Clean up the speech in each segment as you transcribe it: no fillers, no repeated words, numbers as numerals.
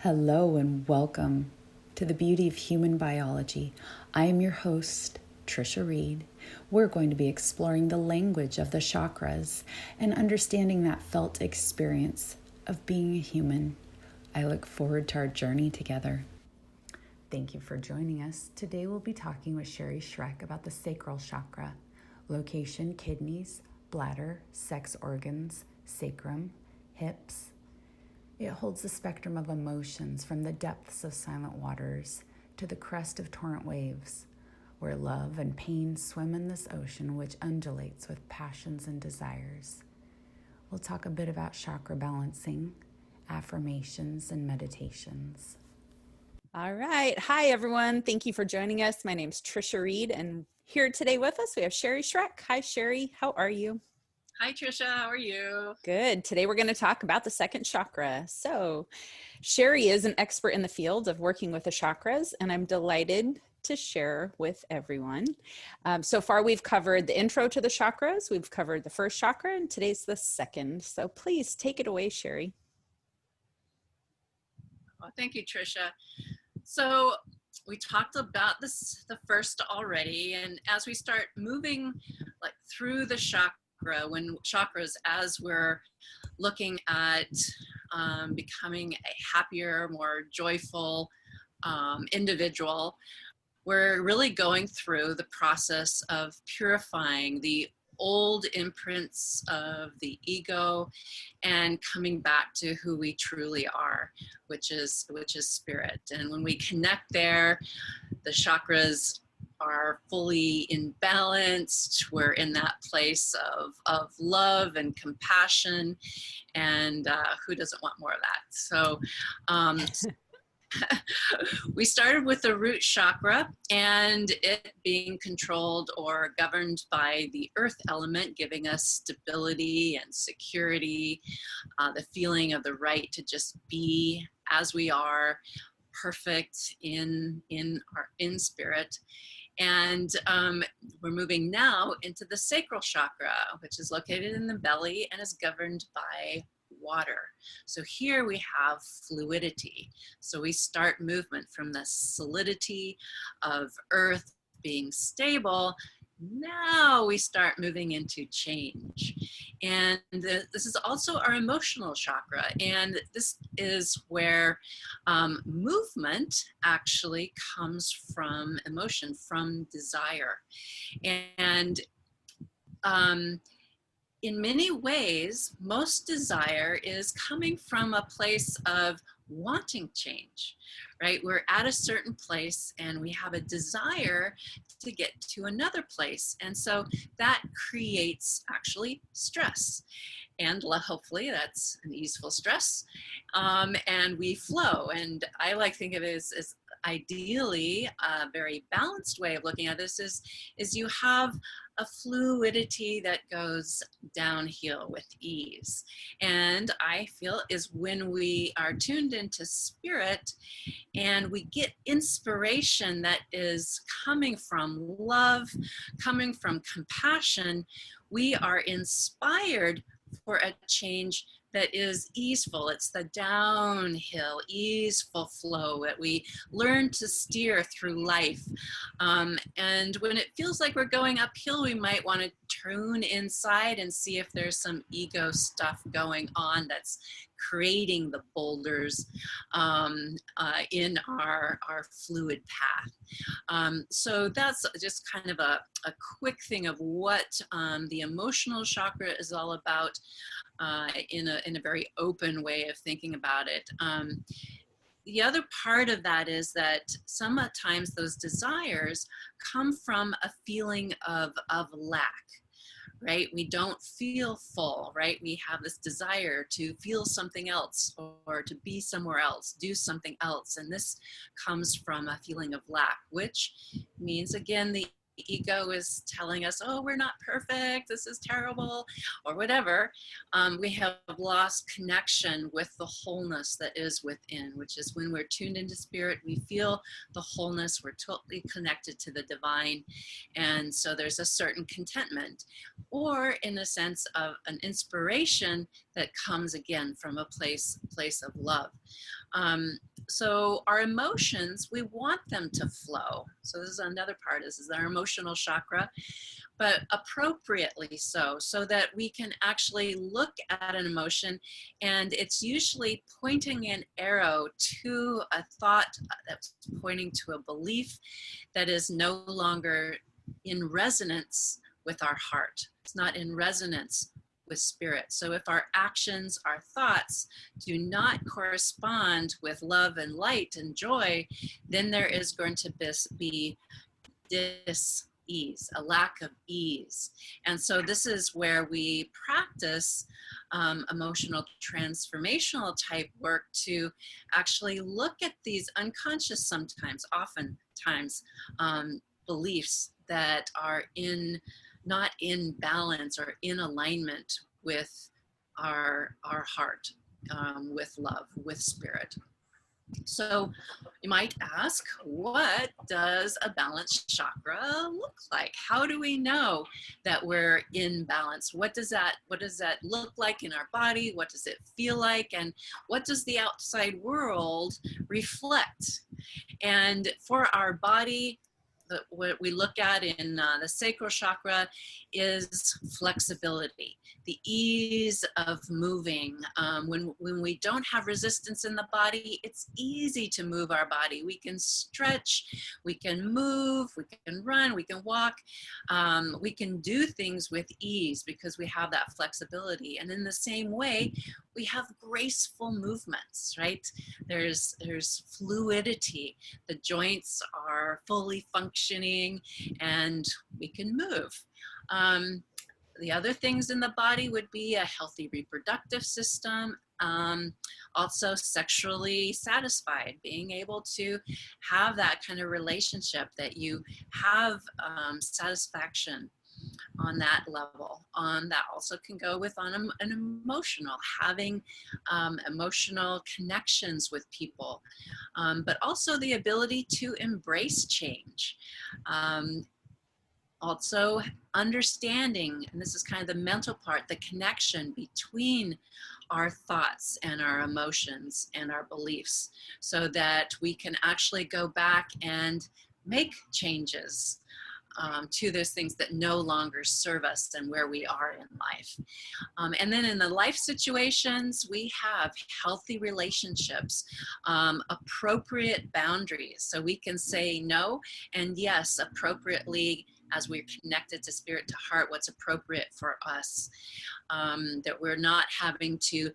Hello and welcome to the beauty of human biology. I am your host, Tricia Reid. We're going to be exploring the language of the chakras and understanding that felt experience of being a human. I look forward to our journey together. Thank you for joining us. Today we'll be talking with Schreck about the Sacral Chakra, location, kidneys, bladder, sex organs, sacrum, hips. It holds the spectrum of emotions from the depths of silent waters to the crest of torrent waves, where love and pain swim in this ocean which undulates with passions and desires. We'll talk a bit about chakra balancing, affirmations, and meditations. All right. Hi, everyone. Thank you for joining us. My name is Tricia Reid, and here today with us, we have Schreck. Hi, Sherry. How are you? Hi, Tricia. How are you? Good. Today, we're going to talk about the second chakra. So, Sherry is an expert in the field of working with the chakras, and I'm delighted to share with everyone. So far, we've covered the intro to the chakras. We've covered the first chakra, and today's the second. So please take it away, Sherry. Well, thank you, Tricia. So we talked about the first already, and as we start moving through the chakras, as we're looking at becoming a happier, more joyful individual, we're really going through the process of purifying the old imprints of the ego and coming back to who we truly are, which is spirit. And when we connect there, the chakras are fully in balance. We're in that place of love and compassion, and who doesn't want more of that? So we started with the root chakra, and it being controlled or governed by the earth element, giving us stability and security, the feeling of the right to just be as we are, perfect in spirit. And we're moving now into the sacral chakra, which is located in the belly and is governed by water. So here we have fluidity. So we start movement from the solidity of earth being stable. Now we start moving into change. And this is also our emotional chakra. And this is where movement actually comes from emotion, from desire. And in many ways, most desire is coming from a place of wanting change, right? We're at a certain place and we have a desire to get to another place. And so that creates actually stress. And hopefully that's an easeful stress. And we flow. And I like to think of it as ideally a very balanced way of looking at this is you have a fluidity that goes downhill with ease. And I feel is when we are tuned into spirit and we get inspiration that is coming from love, coming from compassion, we are inspired for a change that is easeful. It's the downhill, easeful flow that we learn to steer through life. And when it feels like we're going uphill, we might want to tune inside and see if there's some ego stuff going on that's creating the boulders in our fluid path. So that's just kind of a quick thing of what the emotional chakra is all about in a very open way of thinking about it. The other part of that is that sometimes those desires come from a feeling of lack. Right? We don't feel full, right? We have this desire to feel something else or to be somewhere else, do something else. And this comes from a feeling of lack, which means, again, the ego is telling us, oh, we're not perfect, this is terrible, or whatever. We have lost connection with the wholeness that is within, which is when we're tuned into spirit, we feel the wholeness, we're totally connected to the divine. And so there's a certain contentment, or in a sense of an inspiration that comes again from a place of love. So our emotions, we want them to flow. So this is another part, this is our emotional chakra, but appropriately so, so that we can actually look at an emotion, and it's usually pointing an arrow to a thought that's pointing to a belief that is no longer in resonance with our heart. It's not in resonance with spirit. So if our actions, our thoughts do not correspond with love and light and joy, then there is going to be dis-ease, a lack of ease. And so this is where we practice emotional transformational type work to actually look at these unconscious, oftentimes beliefs that are not in balance or in alignment with our heart, with love, with spirit. So you might ask, what does a balanced chakra look like? How do we know that we're in balance? What does that look like in our body? What does it feel like? And what does the outside world reflect? And for our body, what we look at in the sacral chakra is flexibility, the ease of moving. When we don't have resistance in the body, it's easy to move our body. We can stretch, we can move, we can run, we can walk. We can do things with ease because we have that flexibility. And in the same way, we have graceful movements, right? There's fluidity. The joints are fully functioning and we can move. The other things in the body would be a healthy reproductive system, also sexually satisfied, being able to have that kind of relationship that you have satisfaction on that level. That also can go with an emotional, having emotional connections with people, but also the ability to embrace change. Also understanding, and this is kind of the mental part, the connection between our thoughts and our emotions and our beliefs, so that we can actually go back and make changes to those things that no longer serve us and where we are in life. And then in the life situations, we have healthy relationships, appropriate boundaries, so we can say no and yes appropriately as we're connected to spirit, to heart, what's appropriate for us, that we're not having to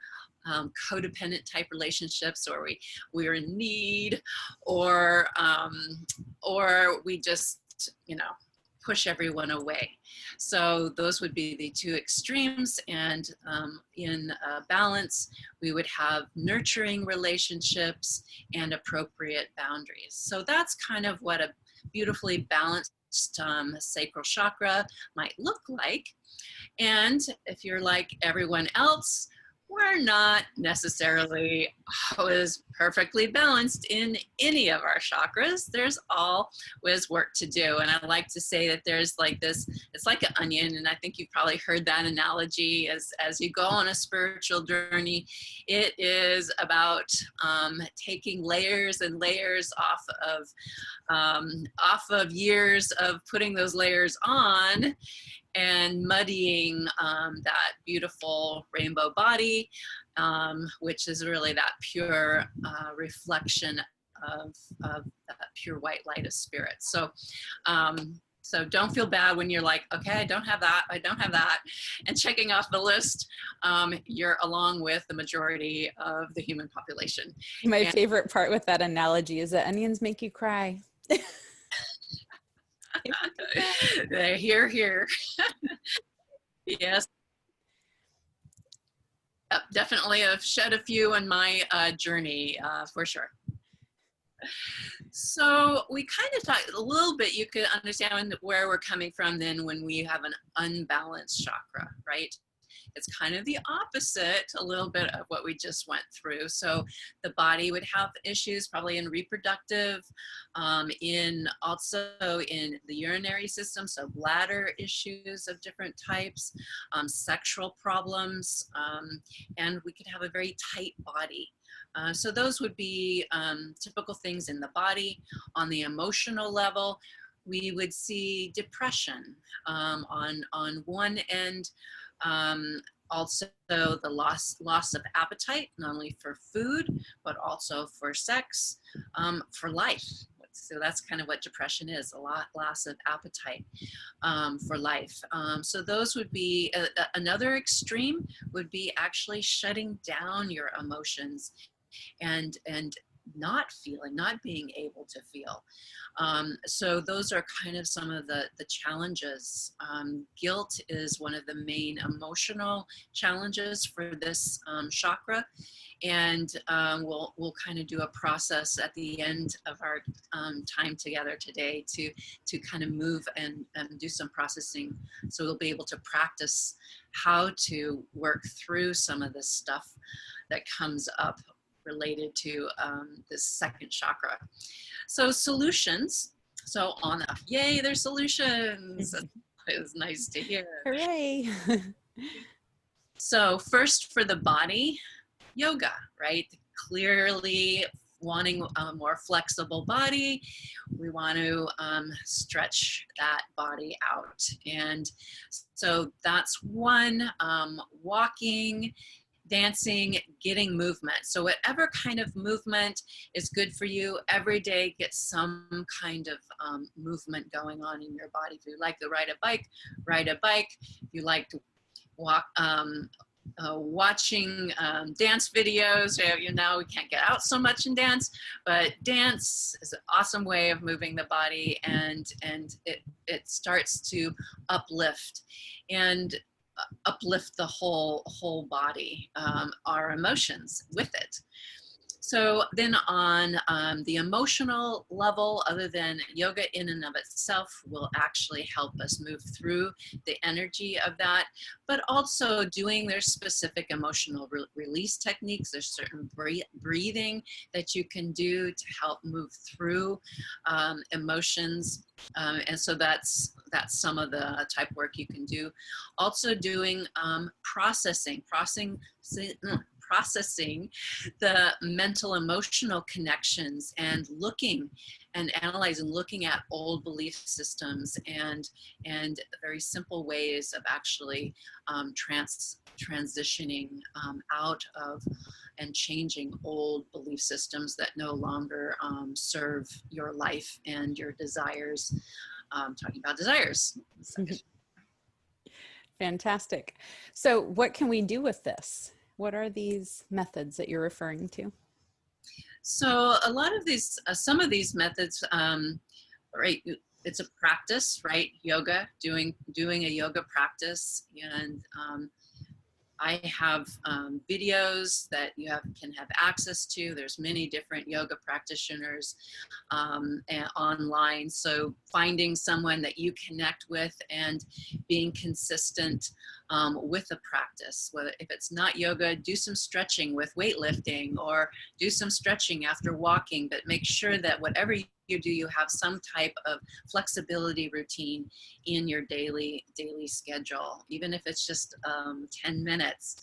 codependent type relationships, or we're in need, or we just, push everyone away. So those would be the two extremes. And in balance, we would have nurturing relationships and appropriate boundaries. So that's kind of what a beautifully balanced sacral chakra might look like. And if you're like everyone else, we're not necessarily always perfectly balanced in any of our chakras. There's always work to do. And I like to say that there's like this, it's like an onion. And I think you've probably heard that analogy as you go on a spiritual journey. It is about taking layers and layers off of years of putting those layers on, and muddying that beautiful rainbow body, which is really that pure reflection of that pure white light of spirit. So, so don't feel bad when you're like, okay, I don't have that, and checking off the list. You're along with the majority of the human population. My favorite part with that analogy is that onions make you cry. They're here. Yes. Definitely have shed a few on my journey, for sure. So we kind of talked a little bit, you could understand where we're coming from then when we have an unbalanced chakra, right? It's kind of the opposite a little bit of what we just went through. So the body would have issues probably in reproductive, also in the urinary system, so bladder issues of different types, sexual problems, and we could have a very tight body So those would be typical things in the body. On the emotional level, we would see depression on one end. Also the loss of appetite, not only for food, but also for sex, for life. So that's kind of what depression is, loss of appetite for life. So those would be, another extreme would be actually shutting down your emotions and not feeling, not being able to feel. So those are kind of some of the challenges. Guilt is one of the main emotional challenges for this chakra. And we'll kind of do a process at the end of our time together today to kind of move and do some processing. So we'll be able to practice how to work through some of this stuff that comes up related to this second chakra. So solutions. So yay, there's solutions. It was nice to hear. Hooray. So first for the body, yoga, right? Clearly wanting a more flexible body, we want to stretch that body out. And so that's one, walking, dancing, getting movement. So whatever kind of movement is good for you, every day get some kind of movement going on in your body. If you like to ride a bike, ride a bike. If you like to walk, watching dance videos, we can't get out so much in dance, but dance is an awesome way of moving the body, and it starts to uplift the whole body, our emotions with it. So then on the emotional level, other than yoga in and of itself will actually help us move through the energy of that, but also doing their specific emotional release techniques. There's certain breathing that you can do to help move through emotions. And so that's some of the type work you can do. Also doing processing the mental emotional connections, and looking and analyzing, looking at old belief systems and very simple ways of actually transitioning out of and changing old belief systems that no longer serve your life and your desires. Talking about desires. Fantastic. So what can we do with this? What are these methods that you're referring to? So a lot of these, some of these methods, right, it's a practice, right? Yoga, doing a yoga practice, and I have videos that you can have access to. There's many different yoga practitioners online. So finding someone that you connect with and being consistent with a practice. Whether if it's not yoga, do some stretching with weightlifting, or do some stretching after walking, but make sure that whatever you do, you have some type of flexibility routine in your daily schedule, even if it's just 10 minutes.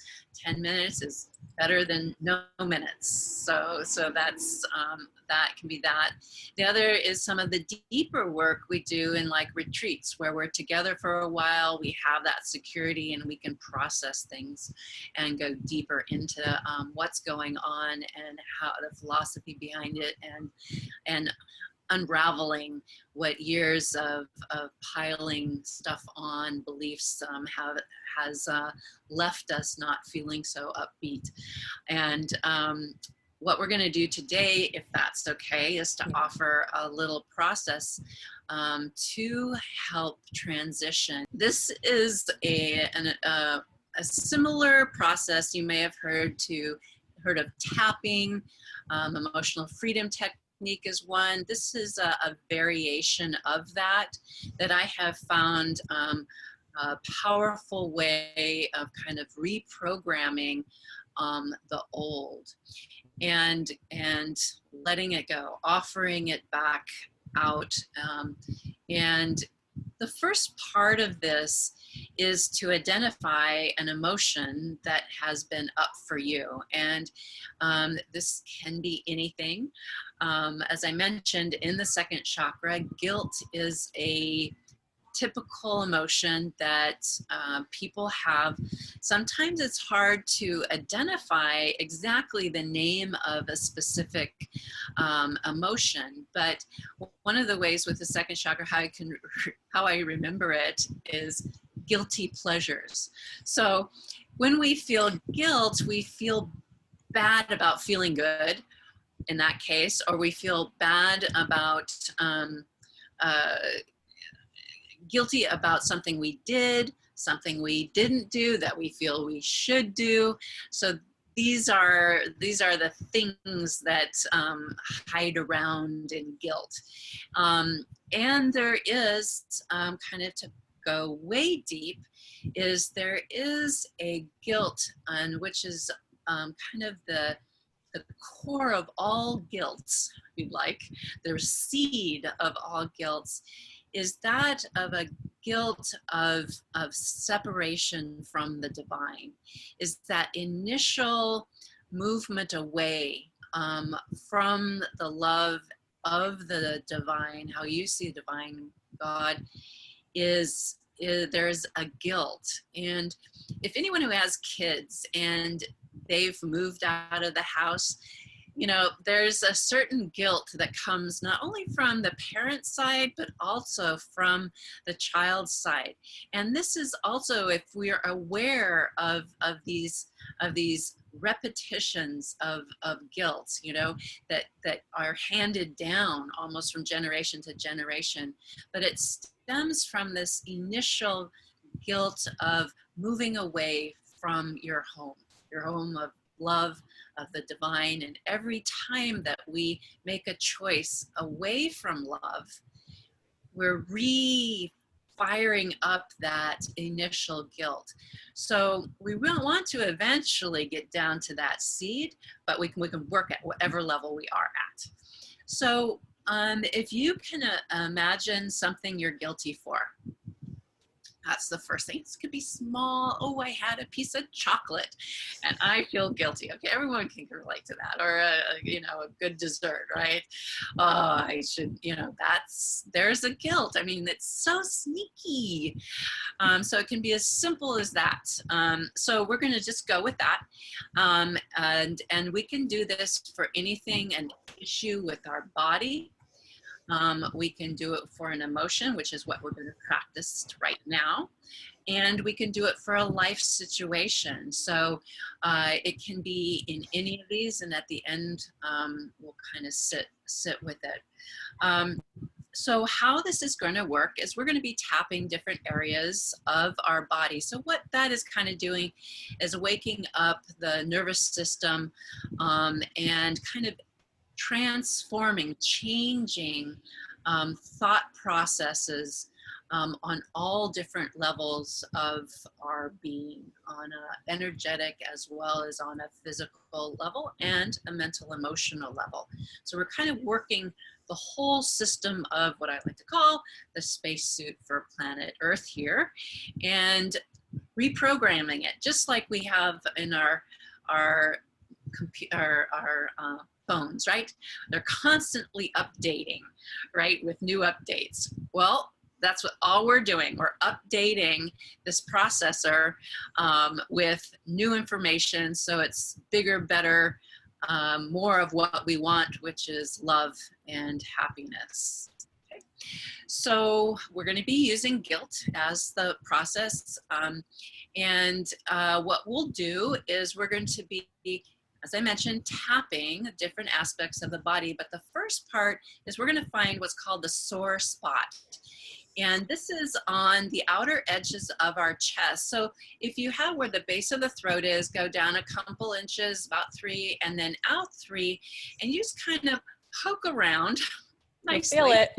10 minutes is better than no minutes. So that's that can be that. The other is some of the deeper work we do in like retreats, where we're together for a while, we have that security, and we can process things and go deeper into what's going on and how the philosophy behind it, and unraveling what years of piling stuff on beliefs has left us not feeling so upbeat. And what we're going to do today, if that's okay, is to offer a little process to help transition. This is a similar process you may have heard of tapping, emotional freedom technique is one. This is a variation of that I have found a powerful way of kind of reprogramming the old and letting it go, offering it back out, and the first part of this is to identify an emotion that has been up for you. And this can be anything. As I mentioned, in the second chakra, guilt is a typical emotion that people have. Sometimes it's hard to identify exactly the name of a specific emotion, but one of the ways with the second chakra, how I remember it is guilty pleasures. So when we feel guilt, we feel bad about feeling good in that case, or we feel bad about guilty about something we did, something we didn't do that we feel we should do. So these are the things that hide around in guilt. And there is kind of, to go way deep, there is a guilt, and which is kind of the core of all guilts, if you'd like, the seed of all guilts, is that of a guilt of separation from the divine, is that initial movement away from the love of the divine, how you see divine God, is there's a guilt. And if anyone who has kids and they've moved out of the house, you know, there's a certain guilt that comes not only from the parent side, but also from the child's side. And this is also, if we are aware of these repetitions of guilt, you know, that are handed down almost from generation to generation, but it stems from this initial guilt of moving away from your home of love, of the divine. And every time that we make a choice away from love, we're firing up that initial guilt. So we will want to eventually get down to that seed, but we can work at whatever level we are at. So if you can imagine something you're guilty for, that's the first thing. This could be small. Oh, I had a piece of chocolate and I feel guilty. Okay, everyone can relate to that. Or, you know, a good dessert, right? Oh, I should, you know, there's a guilt. I mean, it's so sneaky. So it can be as simple as that. So we're going to just go with that. And we can do this for anything, an issue with our body. We can do it for an emotion, which is what we're going to practice right now. And we can do it for a life situation. So it can be in any of these, and at the end, we'll kind of sit with it. So how this is going to work is we're going to be tapping different areas of our body. So what that is kind of doing is waking up the nervous system and kind of transforming, changing thought processes on all different levels of our being, on an energetic as well as on a physical level and a mental emotional level. So we're kind of working the whole system of what I like to call the spacesuit for planet Earth here, and reprogramming it, just like we have in our phones, right? They're constantly updating, right, with new updates. Well, that's what all we're doing. We're updating this processor with new information, so it's bigger, better, more of what we want, which is love and happiness. Okay. So we're going to be using guilt as the process, and what we'll do is we're going to be, as I mentioned, tapping different aspects of the body. But the first part is we're going to find what's called the sore spot. And this is on the outer edges of our chest. So if you have where the base of the throat is, go down a couple inches, about 3, and then out 3, and you just kind of poke around nicely. Feel it.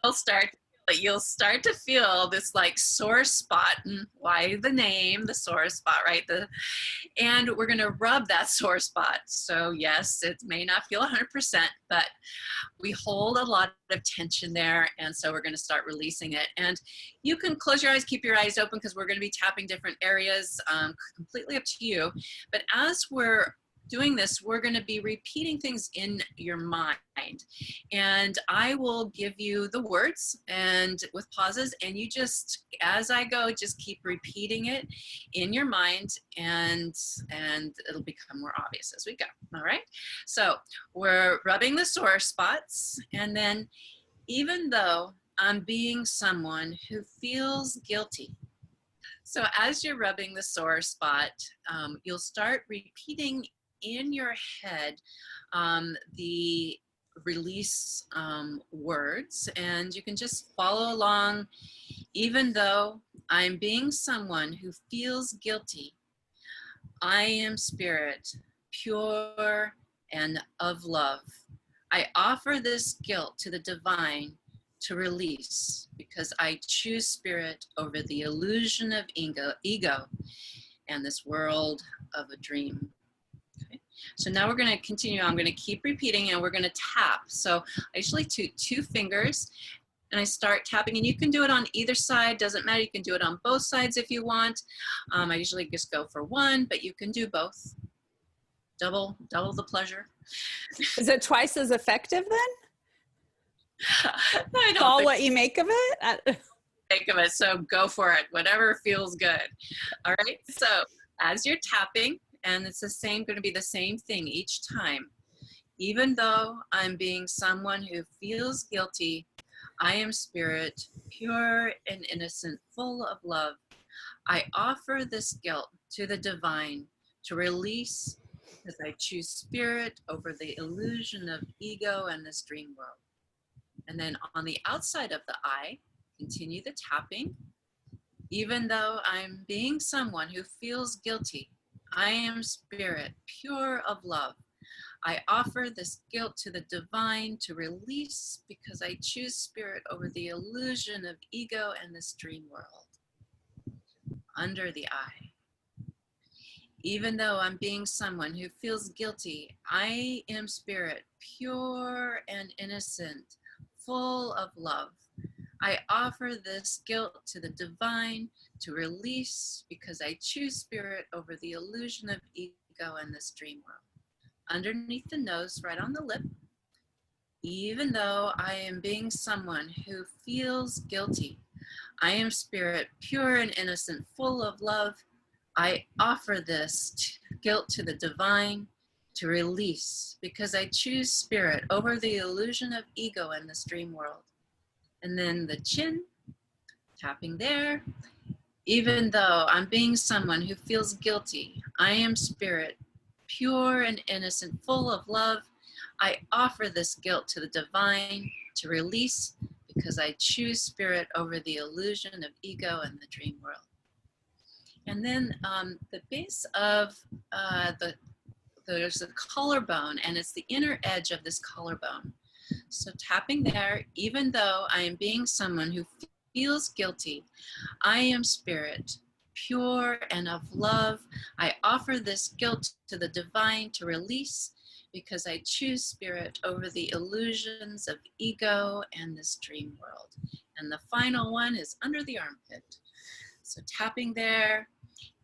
You'll start to feel but you'll start to feel this like sore spot. And why the name, the sore spot, right? And we're going to rub that sore spot. So yes, it may not feel 100%, but we hold a lot of tension there. And so we're going to start releasing it. And you can close your eyes, keep your eyes open, because we're going to be tapping different areas, completely up to you. But as we're doing this, we're going to be repeating things in your mind. And I will give you the words and with pauses, and you just, as I go, just keep repeating it in your mind, and it'll become more obvious as we go. All right. So we're rubbing the sore spots, and then even though I'm being someone who feels guilty. So as you're rubbing the sore spot, you'll start repeating in your head the release words, and you can just follow along. Even though I'm being someone who feels guilty, I am spirit, pure and of love. I offer this guilt to the divine to release, because I choose spirit over the illusion of ego and this world of a dream. So now we're going to continue. I'm going to keep repeating, and we're going to tap. So I usually do 2 fingers, and I start tapping, and you can do it on either side. Doesn't matter. You can do it on both sides if you want. I usually just go for 1, but you can do both. Double the pleasure. Is it twice as effective then? I don't All think what you make of it? think of it. So go for it. Whatever feels good. All right. So as you're tapping, and it's going to be the same thing each time. Even though I'm being someone who feels guilty, I am spirit, pure and innocent, full of love. I offer this guilt to the divine to release, because I choose spirit over the illusion of ego and this dream world. And then on the outside of the eye, continue the tapping. Even though I'm being someone who feels guilty, I am spirit, pure of love. I offer this guilt to the divine to release, because I choose spirit over the illusion of ego and this dream world. Under the eye. Even though I'm being someone who feels guilty, I am spirit, pure and innocent, full of love. I offer this guilt to the divine to release, because I choose spirit over the illusion of ego and this dream world. Underneath the nose, right on the lip. Even though I am being someone who feels guilty, I am spirit, pure and innocent, full of love. I offer this guilt to the divine to release, because I choose spirit over the illusion of ego and this dream world. And then the chin, tapping there. Even though I'm being someone who feels guilty, I am spirit, pure and innocent, full of love. I offer this guilt to the divine to release, because I choose spirit over the illusion of ego and the dream world. And then the base of there's the collarbone, and it's the inner edge of this collarbone. So tapping there, even though I am being someone who feels guilty, I am spirit, pure and of love. I offer this guilt to the divine to release, because I choose spirit over the illusions of ego and this dream world. And the final one is under the armpit. So tapping there,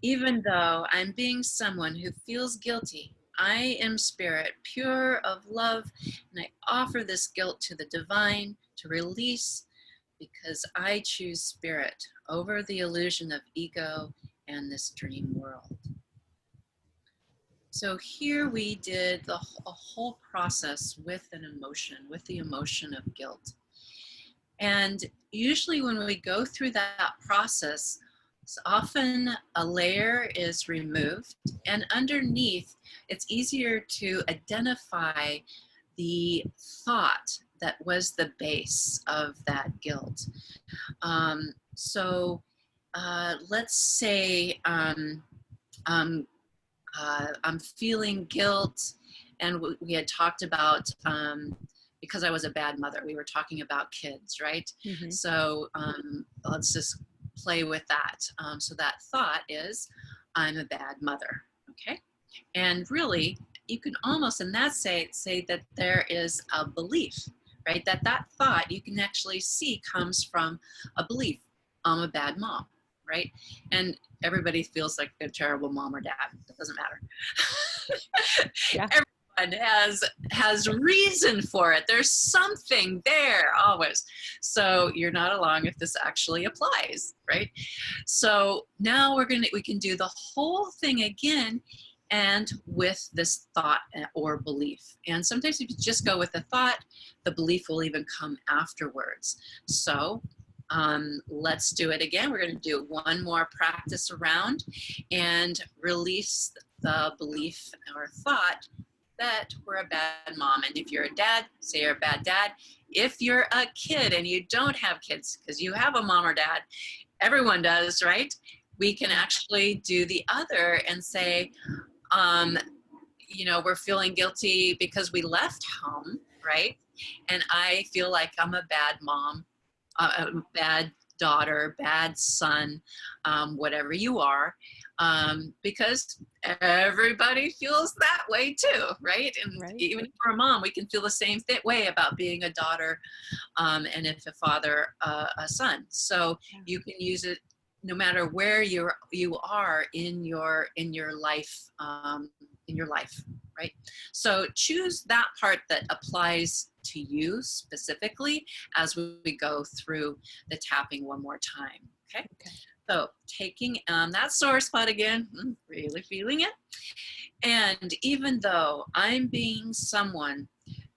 even though I'm being someone who feels guilty, I am spirit, pure of love, and I offer this guilt to the divine to release, because I choose spirit over the illusion of ego and this dream world. So here we did a whole process with an emotion, with the emotion of guilt. And usually when we go through that process, often a layer is removed, and underneath it's easier to identify the thought that was the base of that guilt. Let's say I'm feeling guilt, and we had talked about because I was a bad mother. We were talking about kids, right? Mm-hmm. So let's just play with that. So that thought is, I'm a bad mother, okay? And really, you can almost in that say that there is a belief, right? That thought you can actually see comes from a belief. I'm a bad mom, right? And everybody feels like a terrible mom or dad. It doesn't matter. Yeah. Everyone has reason for it. There's something there always. So you're not alone if this actually applies, right? So now we can do the whole thing again, and with this thought or belief. And sometimes if you just go with the thought, the belief will even come afterwards. So let's do it again. We're going to do one more practice around and release the belief or thought that we're a bad mom. And if you're a dad, say you're a bad dad. If you're a kid and you don't have kids, because you have a mom or dad, everyone does, right? We can actually do the other and say, we're feeling guilty because we left home, right? And I feel like I'm a bad mom, a bad daughter, bad son, whatever you are, because everybody feels that way too, right? And Right. even for a mom, we can feel the same way about being a daughter, and if a father, a son. So you can use it no matter where you are in your life, right? So choose that part that applies to you specifically as we go through the tapping one more time. Okay. So taking that sore spot again, really feeling it. And even though I'm being someone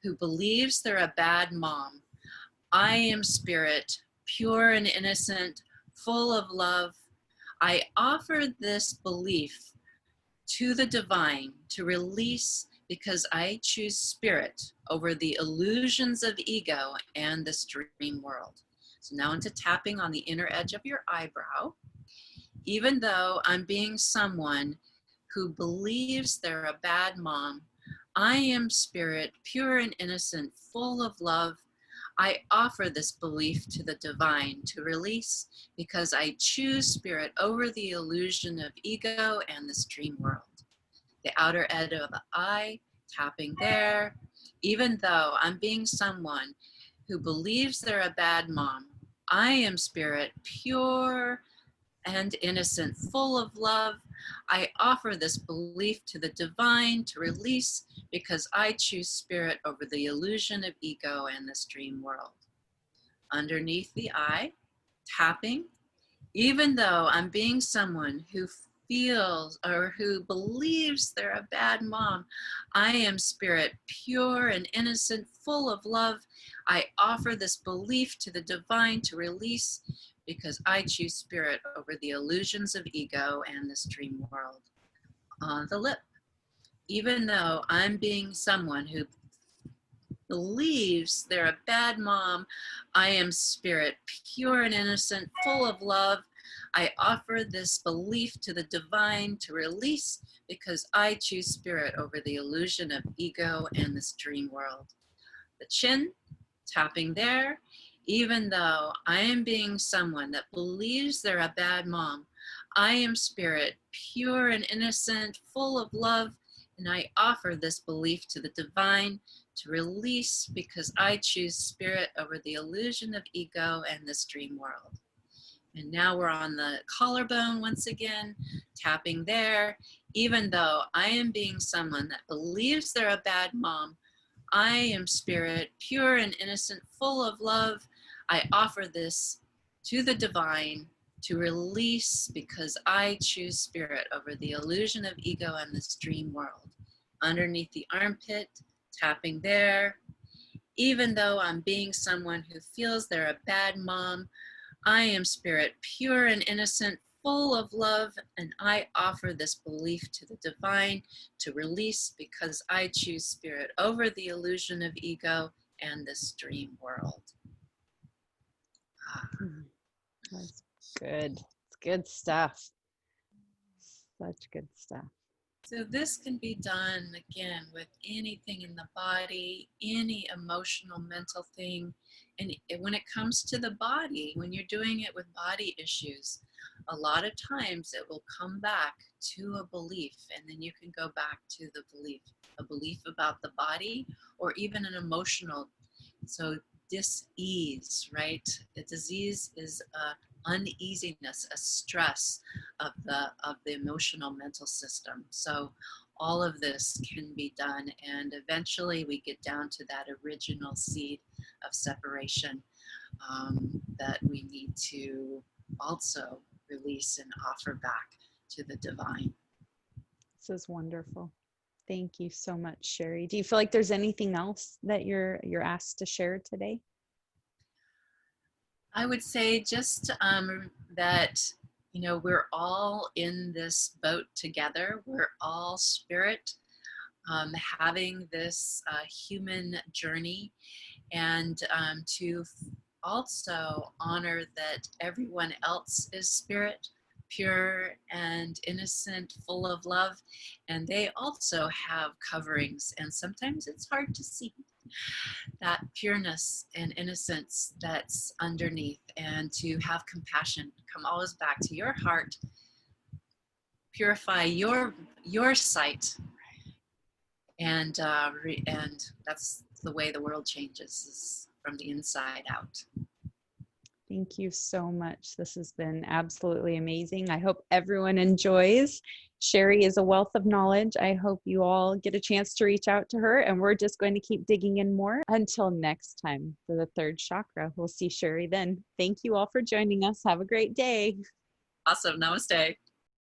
who believes they're a bad mom, I am spirit, pure and innocent, full of love. I offer this belief to the divine to release because I choose spirit over the illusions of ego and this dream world. So now into tapping on the inner edge of your eyebrow. Even though I'm being someone who believes they're a bad mom, I am spirit, pure and innocent, full of love. I offer this belief to the divine to release because I choose spirit over the illusion of ego and this dream world. The outer edge of the eye, tapping there. Even though I'm being someone who believes they're a bad mom, I am spirit, pure and innocent, full of love. I offer this belief to the divine to release because I choose spirit over the illusion of ego and this dream world. Underneath the eye, tapping. Even though I'm being someone who feels or who believes they're a bad mom, I am spirit, pure and innocent, full of love. I offer this belief to the divine to release because I choose spirit over the illusions of ego and this dream world. On the lip, even though I'm being someone who believes they're a bad mom, I am spirit, pure and innocent, full of love. I offer this belief to the divine to release because I choose spirit over the illusion of ego and this dream world. The chin, tapping there. Even though I am being someone that believes they're a bad mom, I am spirit, pure and innocent, full of love, and I offer this belief to the divine to release because I choose spirit over the illusion of ego and this dream world. And now we're on the collarbone once again, tapping there. Even though I am being someone that believes they're a bad mom, I am spirit, pure and innocent, full of love. I offer this to the divine to release because I choose spirit over the illusion of ego and this dream world. Underneath the armpit, tapping there. Even though I'm being someone who feels they're a bad mom, I am spirit, pure and innocent, full of love, and I offer this belief to the divine to release because I choose spirit over the illusion of ego and this dream world. That's good. It's good stuff. Such good stuff. So this can be done again with anything in the body, any emotional, mental thing. And when it comes to the body, when you're doing it with body issues, a lot of times it will come back to a belief, and then you can go back to the belief, a belief about the body, or even an emotional. So dis-ease, right? The disease is uneasiness, a stress of the emotional mental system. So all of this can be done, and eventually we get down to that original seed of separation that we need to also release and offer back to the divine. This is wonderful. Thank you so much, Sherry. Do you feel like there's anything else that you're asked to share today? I would say just that, we're all in this boat together. We're all spirit, having this human journey, and to also honor that everyone else is spirit, pure and innocent, full of love, and they also have coverings, and sometimes it's hard to see that pureness and innocence that's underneath, and to have compassion. Come always back to your heart, purify your sight, and that's the way the world changes, is from the inside out. Thank you so much. This has been absolutely amazing. I hope everyone enjoys. Sherry is a wealth of knowledge. I hope you all get a chance to reach out to her, and we're just going to keep digging in more until next time for the third chakra. We'll see Sherry then. Thank you all for joining us. Have a great day. Awesome. Namaste.